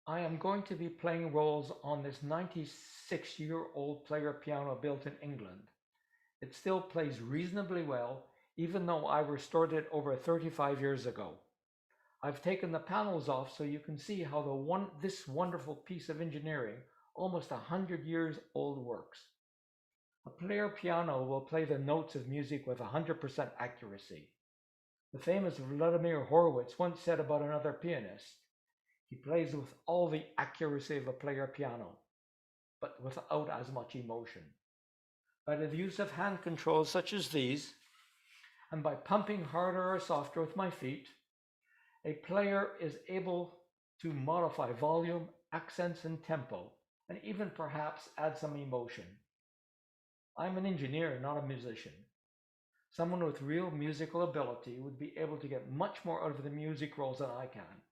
I am going to be playing rolls on this 96-year-old player piano built in England. It still plays reasonably well, even though I restored it over 35 years ago. I've taken the panels off so you can see how this wonderful piece of engineering, almost 100 years old, works. A player piano will play the notes of music with 100% accuracy. The famous Vladimir Horowitz once said about another pianist, he plays with all the accuracy of a player piano, but without as much emotion. By the use of hand controls such as these, and by pumping harder or softer with my feet, a player is able to modify volume, accents, and tempo, and even perhaps add some emotion. I'm an engineer, not a musician. Someone with real musical ability would be able to get much more out of the music rolls than I can.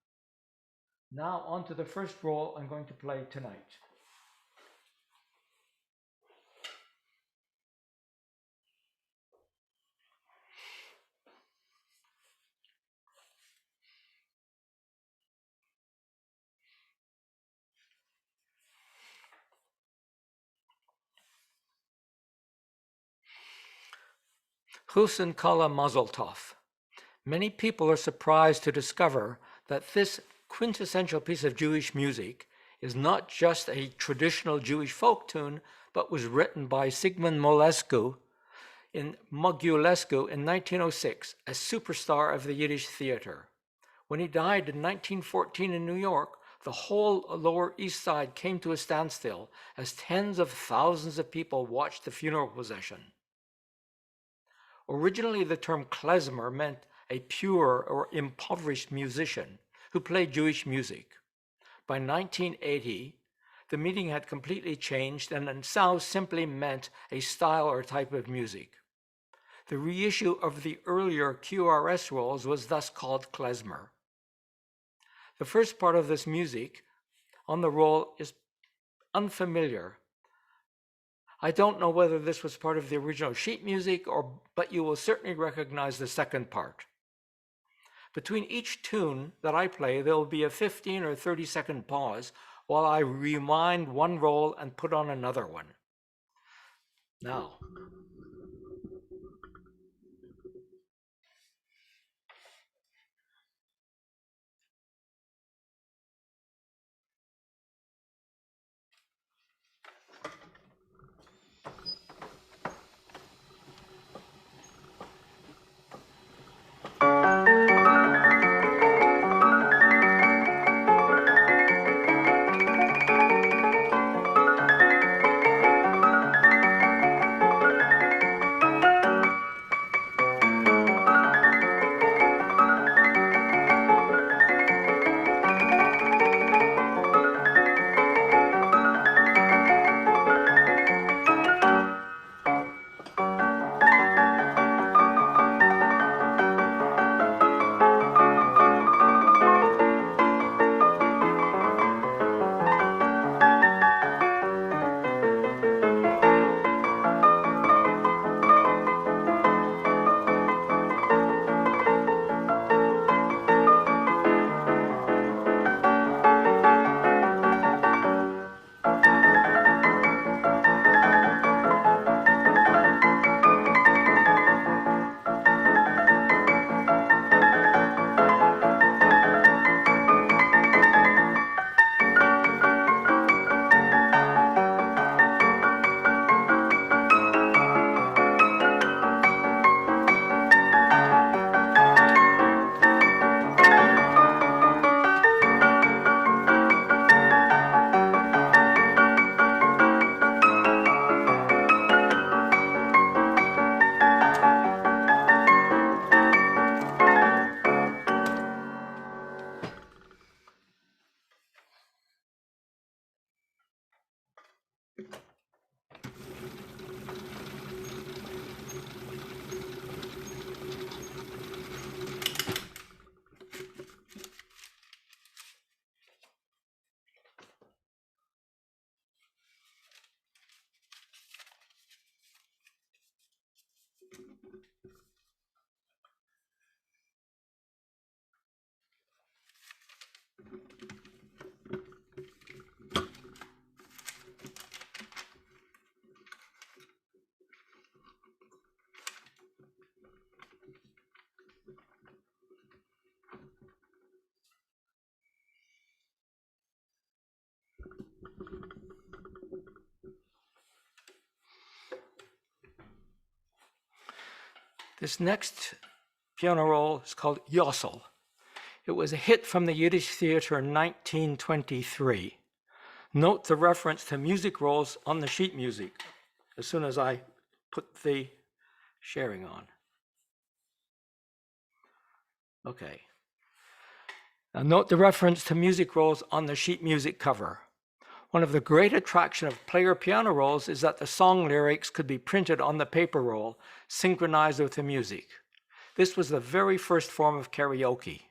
Now on to the first roll I'm going to play tonight. Husin Kala Mazel Tov. Many people are surprised to discover that this quintessential piece of Jewish music is not just a traditional Jewish folk tune, but was written by Sigmund Mogilescu in 1906, a superstar of the Yiddish theater. When he died in 1914 in New York, the whole Lower East Side came to a standstill as tens of thousands of people watched the funeral procession. Originally, the term klezmer meant a pure or impoverished musician who played Jewish music. By 1980, the meaning had completely changed and now simply meant a style or type of music. The reissue of the earlier QRS rolls was thus called klezmer. The first part of this music on the roll is unfamiliar. I don't know whether this was part of the original sheet music, but you will certainly recognize the second part. Between each tune that I play, there will be a 15 or 30-second pause while I rewind one roll and put on another one. Now. This next piano roll is called Yossel. It was a hit from the Yiddish theater in 1923. Note the reference to music rolls on the sheet music as soon as I put the sharing on. Okay. Now note the reference to music rolls on the sheet music cover. One of the great attractions of player piano rolls is that the song lyrics could be printed on the paper roll, synchronized with the music. This was the very first form of karaoke.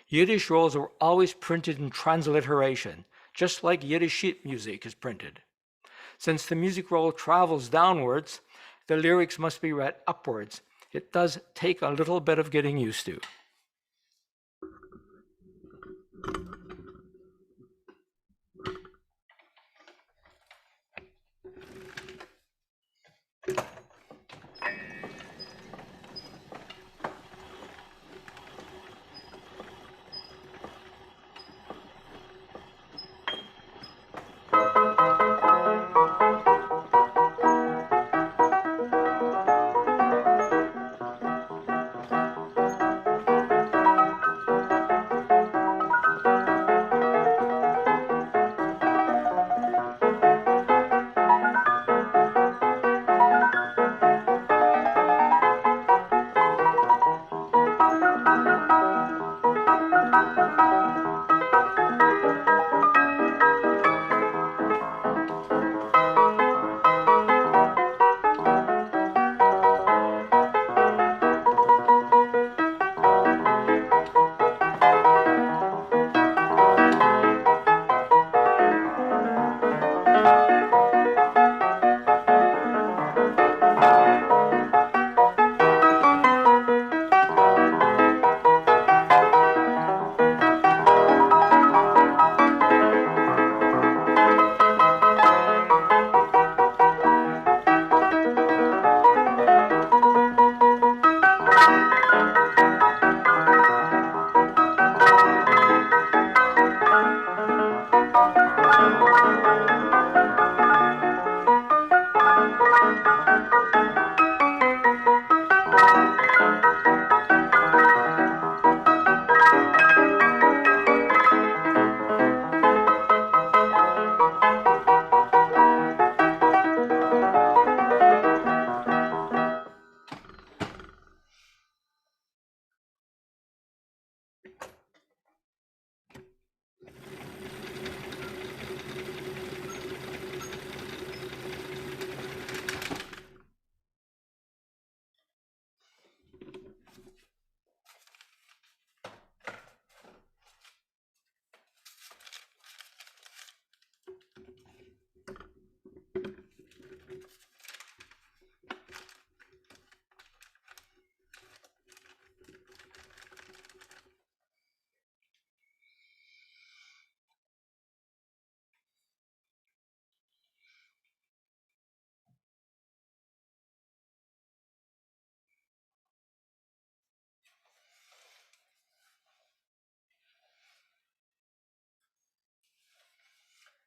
Yiddish rolls were always printed in transliteration, just like Yiddish sheet music is printed. Since the music roll travels downwards, the lyrics must be read upwards. It does take a little bit of getting used to.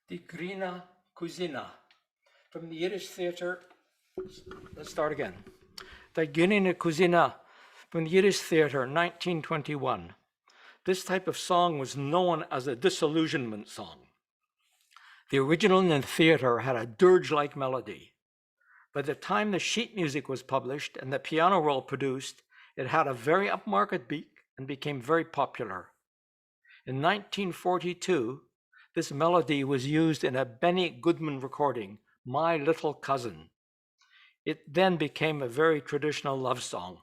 Die Grüne Cousine, from the Yiddish theater. Let's start again. Die Grüne Cousine, from the Yiddish theater, 1921. This type of song was known as a disillusionment song. The original in the theater had a dirge-like melody. By the time the sheet music was published and the piano roll produced, it had a very upmarket beat and became very popular. In 1942, this melody was used in a Benny Goodman recording, My Little Cousin. It then became a very traditional love song.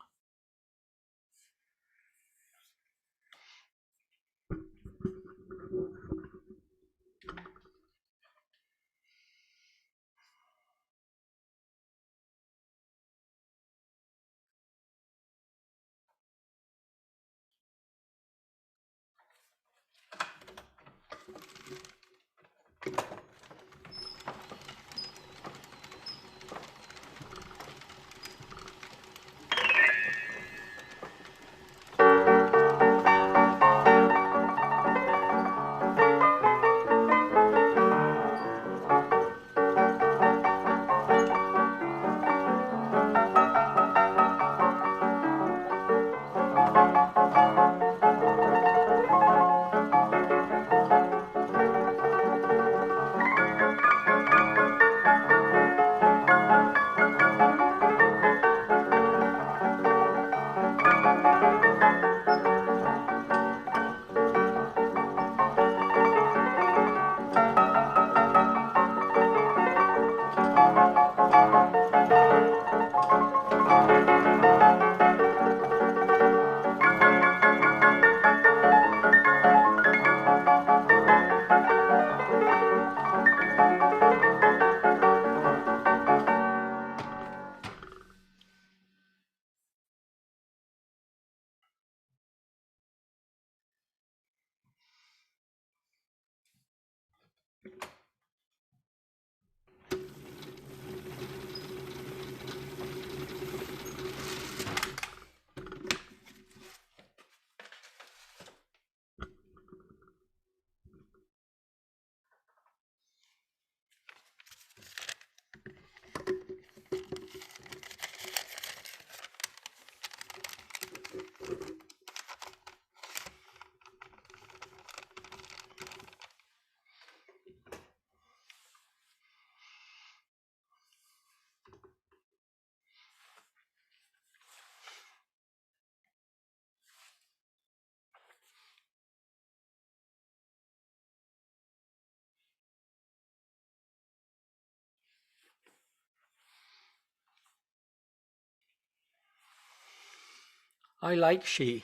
I like she,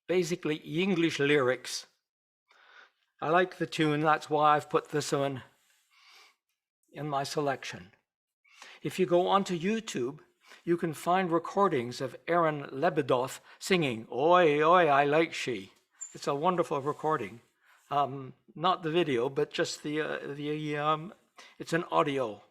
basically English lyrics. I like the tune, that's why I've put this one in my selection. If you go onto YouTube, you can find recordings of Aaron Lebedoff singing, "Oi, oi, I like she." It's a wonderful recording. Not the video, but just it's an audio.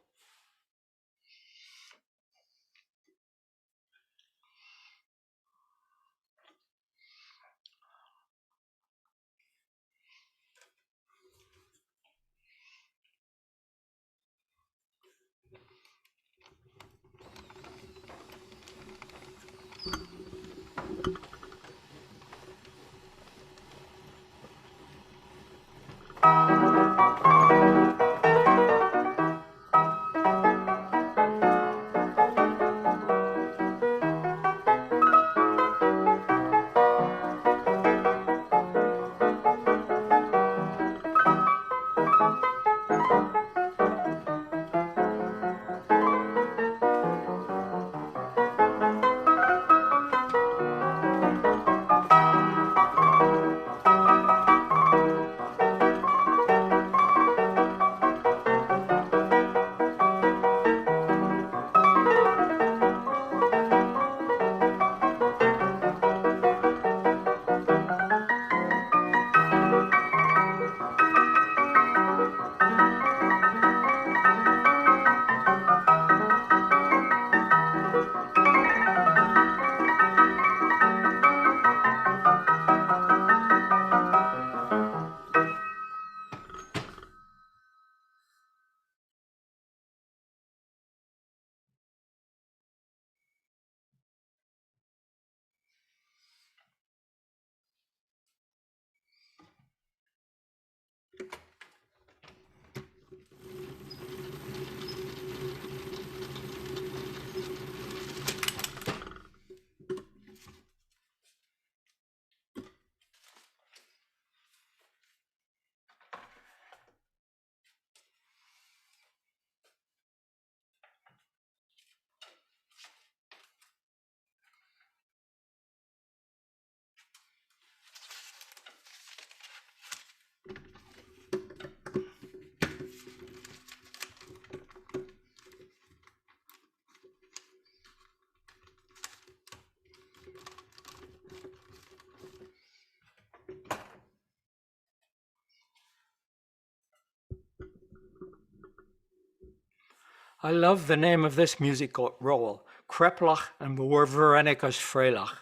I love the name of this music roll, Kreplach and Verenica's Freilach.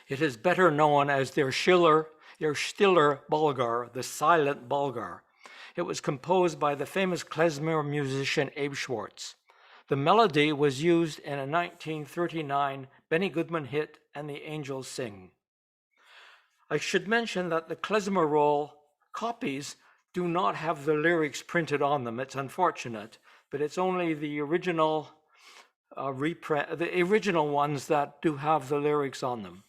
It is better known as their stiller Bulgar, the silent Bulgar. It was composed by the famous klezmer musician Abe Schwartz. The melody was used in a 1939 Benny Goodman hit, And the Angels Sing. I should mention that the klezmer roll copies do not have the lyrics printed on them. It's unfortunate, but it's only the original ones that do have the lyrics on them.